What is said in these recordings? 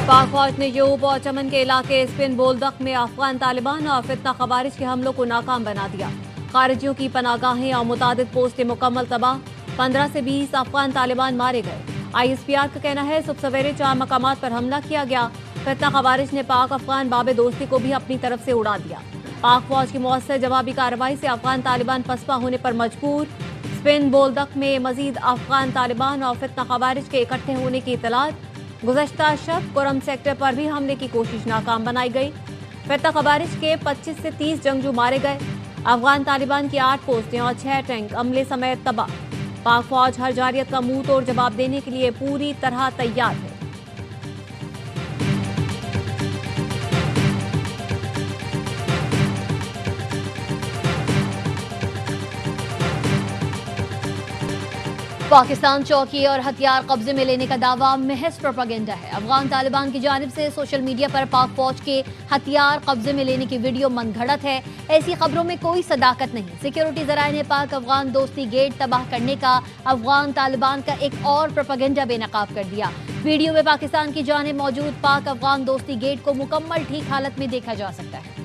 पाक फौज ने यूब और चमन के इलाके स्पिन बोल्दक में अफगान तालिबान और फितना खवारिज के हमलों को नाकाम बना दिया। खारिजियों की पनागाहें और मुतादिद पोस्टें मुकम्मल तबाह। 15 से 20 अफगान तालिबान मारे गए। ISPR का कहना है सुबह सवेरे 4 मकामात पर हमला किया गया। फितना खवारिज ने पाक अफगान बाबे दोस्ती को भी अपनी तरफ से उड़ा दिया। पाक फौज की मौसर जवाबी कार्रवाई से अफगान तालिबान पसपा होने पर मजबूर। स्पिन बोल्दक में मजीद अफगान तालिबान और फितना खवारिज के इकट्ठे होने की इतलात। गुज़श्ता शब कुरम सेक्टर पर भी हमले की कोशिश नाकाम बनाई गई। फितना खवारिज के 25 से 30 जंगजू मारे गए। अफगान तालिबान की 8 पोस्टें और 6 टैंक अमले समेत तबाह। पाक फौज हर जारियत का मुंह तोड़ जवाब देने के लिए पूरी तरह तैयार है। पाकिस्तान चौकी और हथियार कब्जे में लेने का दावा महज प्रोपेगेंडा है। अफगान तालिबान की जानिब से सोशल मीडिया पर पाक फौज के हथियार कब्जे में लेने की वीडियो मनगढ़ंत है। ऐसी खबरों में कोई सदाकत नहीं। सिक्योरिटी जराए ने पाक अफगान दोस्ती गेट तबाह करने का अफगान तालिबान का एक और प्रोपेगेंडा बेनकाब कर दिया। वीडियो में पाकिस्तान की जानिब मौजूद पाक अफगान दोस्ती गेट को मुकम्मल ठीक हालत में देखा जा सकता है।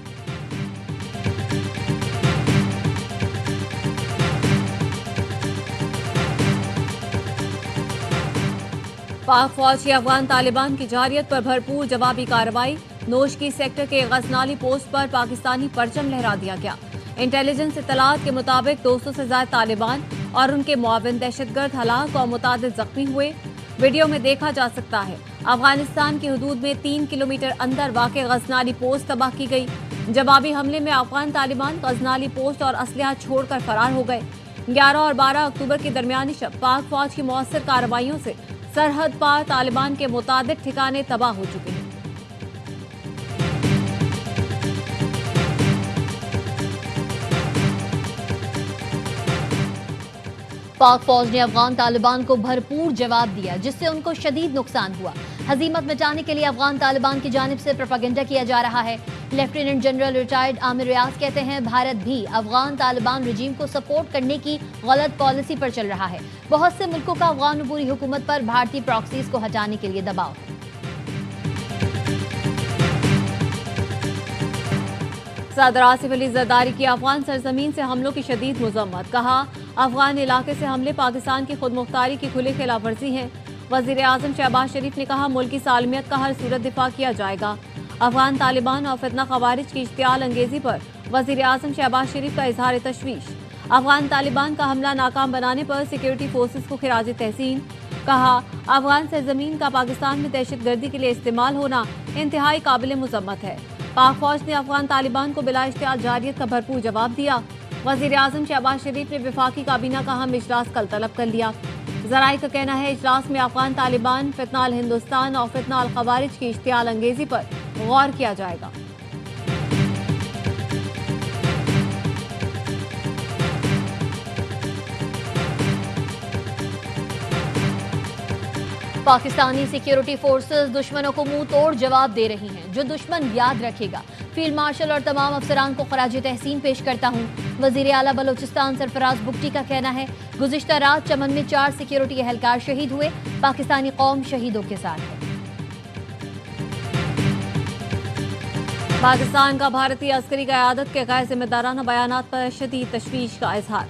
पाक फौज की अफगान तालिबान की जारियत पर भरपूर जवाबी कार्रवाई। नोशकी सेक्टर के गजनाली पोस्ट पर पाकिस्तानी परचम लहरा दिया गया। इंटेलिजेंस इतलात के मुताबिक 200 से ज्यादा तालिबान और उनके मुआविन दहशतगर्द हलाक और मुतादिद जख्मी हुए। वीडियो में देखा जा सकता है अफगानिस्तान की हदूद में 3 किलोमीटर अंदर वाक़ गजनाली पोस्ट तबाह की गई। जवाबी हमले में अफगान तालिबान गजनाली पोस्ट और असलहा छोड़कर फरार हो गए। 11 और 12 अक्टूबर की दरमियानी शब पाक फौज की मौसर कार्रवाइयों से सरहद पार तालिबान के मुतादिद ठिकाने तबाह हो चुके हैं। पाक फौज ने अफगान तालिबान को भरपूर जवाब दिया, जिससे उनको शदीद नुकसान हुआ। हजीमत मिटाने के लिए अफगान तालिबान की जानिब से प्रोपेगेंडा किया जा रहा है। लेफ्टिनेंट जनरल रिटायर्ड आमिर रियाज कहते हैं भारत भी अफगान तालिबान रजीम को सपोर्ट करने की गलत पॉलिसी पर चल रहा है। बहुत से मुल्कों का अफगान अबूरी हुकूमत पर भारतीय प्रॉक्सीज को हटाने के लिए दबाव है। सदर आसिफ अली जरदारी की अफगान सरजमीन से हमलों की शदीद मजम्मत। कहा अफगान इलाके से हमले पाकिस्तान की खुद मुख्तारी की खुली खिलाफ वर्जी है। वजीर आजम शहबाज शरीफ ने कहा मुल्क की सालमियत का हर सूरत दिफा किया जाएगा। अफगान तालिबान और फितना खवारिज की इश्तियाल अंगेजी पर वजीर आजम शहबाज शरीफ का इजहार तशवीश। अफगान तालिबान का हमला नाकाम बनाने पर सिक्योरिटी फोर्सेस को खिराज तहसीन। कहा अफगान सरजमीन का पाकिस्तान में दहशत गर्दी के लिए इस्तेमाल होना इंतहाई काबिल मुजम्मत है। पाक फौज ने अफगान तालिबान को बिला इश्तियाल जारियत का भरपूर जवाब दिया। वजीर आजम शहबाज शरीफ ने वफाकी काबीना का हम इजलास कल तलब कर लिया। जराए का कहना है इजलास में अफगान तालिबान, फितना अल हिंदुस्तान और फितना अल खवारिज की इश्तियाल अंगेजी पर गौर किया जाएगा। पाकिस्तानी सिक्योरिटी फोर्सेस दुश्मनों को मुंह तोड़ जवाब दे रही हैं, जो दुश्मन याद रखेगा। फील्ड मार्शल और तमाम अफसरान को खराज तहसीन पेश करता हूँ। वजीर आला बलोचिस्तान सरफराज बुगटी का कहना है गुज़िश्ता रात चमन में 4 सिक्योरिटी एहलकार शहीद हुए। पाकिस्तानी कौम शहीदों के साथ है। पाकिस्तान का भारतीय अस्करी क़यादत के गैर जिम्मेदाराना बयानात पर शदीद तशवीश का इजहार।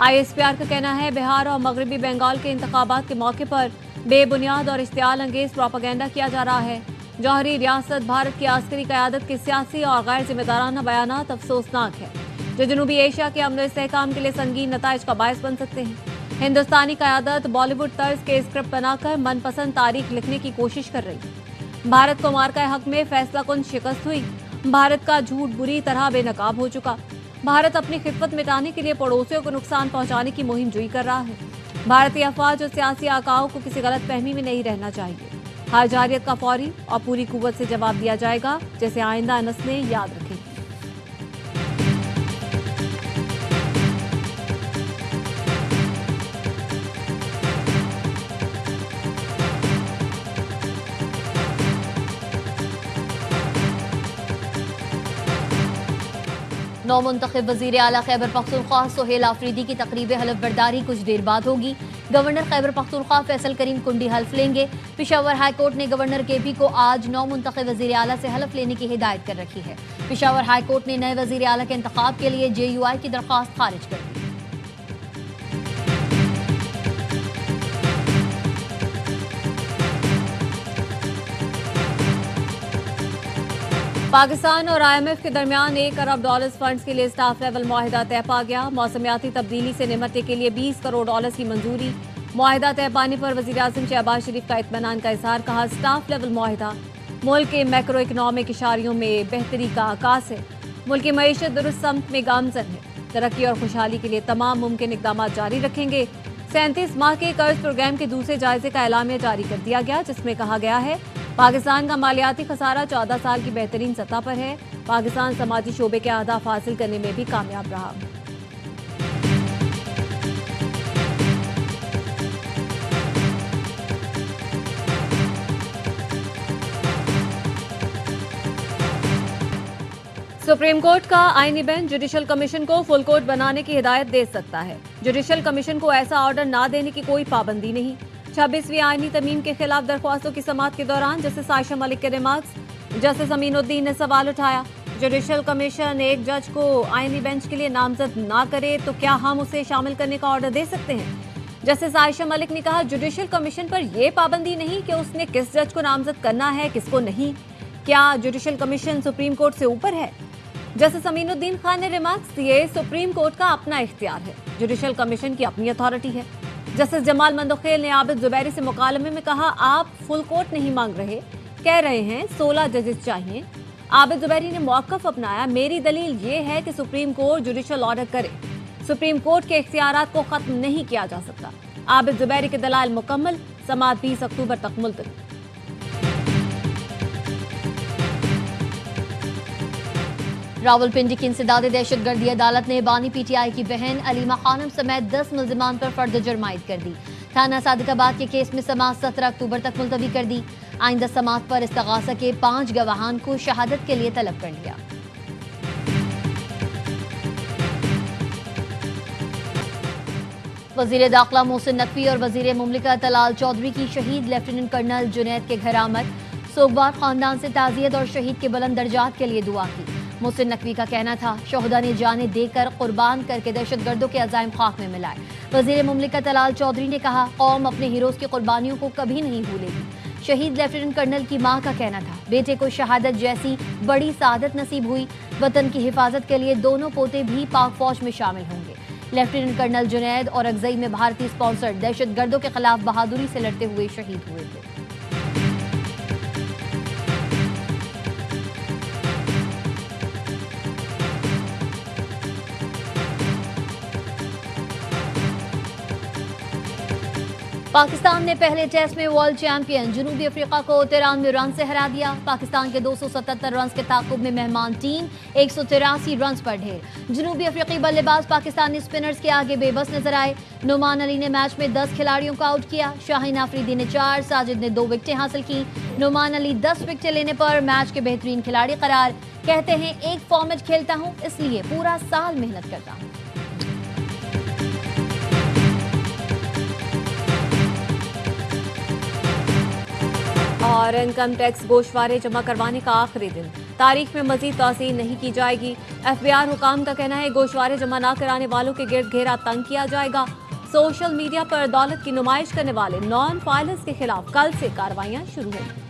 ISPR का कहना है बिहार और मगरबी बंगाल के इंतखाबात के मौके पर बेबुनियाद और इश्तियाल अंगेज प्रोपेगेंडा किया जा रहा है। जौहरी रियासत भारत की अस्करी क़यादत के सियासी और गैर जिम्मेदाराना बयानात अफसोसनाक है, जो जनूबी एशिया के अमन इस्तेहकाम के लिए संगीन नताइज का बायस बन सकते हैं। हिंदुस्तानी क़यादत बॉलीवुड तर्ज के स्क्रिप्ट बनाकर मनपसंद तारीख लिखने की कोशिश कर रही है। भारत को मार्का हक में फैसला कुन शिकस्त हुई। भारत का झूठ बुरी तरह बेनकाब हो चुका। भारत अपनी खिदमत मिटाने के लिए पड़ोसियों को नुकसान पहुंचाने की मुहिम जुई कर रहा है। भारतीय अफवाज और सियासी आकाओं को किसी गलत फहमी में नहीं रहना चाहिए। हर जारियत का फौरी और पूरी कुव्वत से जवाब दिया जाएगा, जैसे आइंदा नस्लें याद रखेंगी। नौमुंतखब वज़ीर आला खैबर पख्तूनख्वा सोहेल आफरीदी की तकरीब हलफ बर्दारी कुछ देर बाद होगी। गवर्नर खैबर पख्तूनख्वा फैसल करीम कुंडी हल्फ लेंगे। पेशावर हाई कोर्ट ने गवर्नर केपी को आज 9 मुंतखब वजीर आला से हल्फ लेने की हिदायत कर रखी है। पेशावर हाई कोर्ट ने नए वजीर आला के इंतखाब के लिए JUI की दरख्वास्त खारिज कर दी। पाकिस्तान और IMF के दरमियान $1 अरब फंड्स के लिए स्टाफ लेवल मुआहिदा तय पा गया। मौसमियाती तब्दीली से निमटने के लिए $20 करोड़ की मंजूरी। मुआहिदा तय पाने पर वजीर आज़म शहबाज शरीफ का इत्मीनान का इजहार। कहा, स्टाफ लेवल मुआहिदा मुल्क के मैक्रो इकनॉमिक इशारियों में बेहतरी का आगाज है। मुल्क की मईशत दुरुस्त समत में गामजन है। तरक्की और खुशहाली के लिए तमाम मुमकिन इकदाम जारी रखेंगे। 37 माह के कर्ज प्रोग्राम के दूसरे जायजे का एलामिया जारी कर दिया गया, जिसमें कहा गया है पाकिस्तान का मालियाती खसारा 14 साल की बेहतरीन सतह पर है। पाकिस्तान समाजी शोबे के अहदाफ हासिल करने में भी कामयाब रहा। सुप्रीम कोर्ट का आईनी बेंच जुडिशल कमीशन को फुल कोर्ट बनाने की हिदायत दे सकता है। जुडिशल कमीशन को ऐसा ऑर्डर ना देने की कोई पाबंदी नहीं। 26वीं आईनी तरमीम के खिलाफ दरख्वास्तों की समाअत के दौरान जस्टिस आयशा मलिक के रिमार्क्स। जस्टिस अमीनुद्दीन ने सवाल उठाया, जुडिशल कमीशन एक जज को आईनी बेंच के लिए नामजद ना करे तो क्या हम उसे शामिल करने का ऑर्डर दे सकते हैं? जस्टिस आयशा मलिक ने कहा, जुडिशल कमीशन पर यह पाबंदी नहीं कि उसने किस जज को नामजद करना है, किसको नहीं। क्या जुडिशल कमीशन सुप्रीम कोर्ट से ऊपर है? जस्टिस अमीनुद्दीन खान ने रिमार्क्स दिए, सुप्रीम कोर्ट का अपना इख्तियार है, जुडिशल कमीशन की अपनी अथॉरिटी है। जस्टिस जमाल मंदोखेल ने आबिद जुबैरी से मुकालमे में कहा, आप फुल कोर्ट नहीं मांग रहे, कह रहे हैं 16 जजेस चाहिए। आबिद जुबैरी ने मौक़िफ़ अपनाया, मेरी दलील ये है कि सुप्रीम कोर्ट जुडिशल ऑर्डर करे, सुप्रीम कोर्ट के इख्तियारात को खत्म नहीं किया जा सकता। आबिद जुबैरी के दलाइल मुकम्मल, समाअत 20 अक्टूबर तक मुलतवी। रावलपिंडी की इंसदाद दहशतगर्दी अदालत ने बानी PTI की बहन अलीमा खानम समेत 10 मुल्जिमान पर फर्द जुर्मायत कर दी। थाना सादिकाबाद के केस में समाअत 17 अक्टूबर तक मुलतवी कर दी। आइंदा समाअत पर इस्तगासा के 5 गवाहान को शहादत के लिए तलब कर लिया। वजीर दाखिला मोहसिन नकवी और वजीर मुमलिकत तलाल चौधरी की शहीद लेफ्टिनेंट कर्नल जुनैद के घर आमद। सोगवार खानदान से ताज़ियत और शहीद के बुलंद दर्जात के लिए दुआ की। मोहसिन नकवी का कहना था, शोहदा ने जाने देकर कुर्बान करके दहशतगर्दों के अज़ाइम खाक में मिलाए। वजीर मुमलिकत तलाल चौधरी ने कहा, कौम अपने हीरोज़ की कुर्बानियों को कभी नहीं भूलेगी। शहीद लेफ्टिनेंट कर्नल की मां का कहना था, बेटे को शहादत जैसी बड़ी सादत नसीब हुई। वतन की हिफाजत के लिए दोनों पोते भी पाक फौज में शामिल होंगे। लेफ्टिनेंट कर्नल जुनैद और अगजई में भारतीय स्पॉन्सर्ड दहशतगर्दों के खिलाफ बहादुरी से लड़ते हुए शहीद हुए थे। पाकिस्तान ने पहले टेस्ट में वर्ल्ड चैंपियन जनूबी अफ्रीका को 93 रन से हरा दिया। पाकिस्तान के 277 रन के ताकुब में मेहमान टीम 183 रन पर ढेर। जनूबी अफ्रीकी बल्लेबाज पाकिस्तानी स्पिनर्स के आगे बेबस नजर आए। नुमान अली ने मैच में 10 खिलाड़ियों को आउट किया। शाहीन आफरीदी ने 4, साजिद ने 2 विकेटें हासिल की। नुमान अली 10 विकेटें लेने पर मैच के बेहतरीन खिलाड़ी करार। कहते हैं, एक फॉर्मेट खेलता हूं, इसलिए पूरा साल मेहनत करता हूं। और इनकम टैक्स गोशवारे जमा करवाने का आखिरी दिन, तारीख में मजीद तौसील नहीं की जाएगी। FBI हुकाम का कहना है, गोशवारे जमा न कराने वालों के गिर्द घेरा तंग किया जाएगा। सोशल मीडिया पर दौलत की नुमाइश करने वाले नॉन फाइलर्स के खिलाफ कल से कार्रवाइयां शुरू होंगी।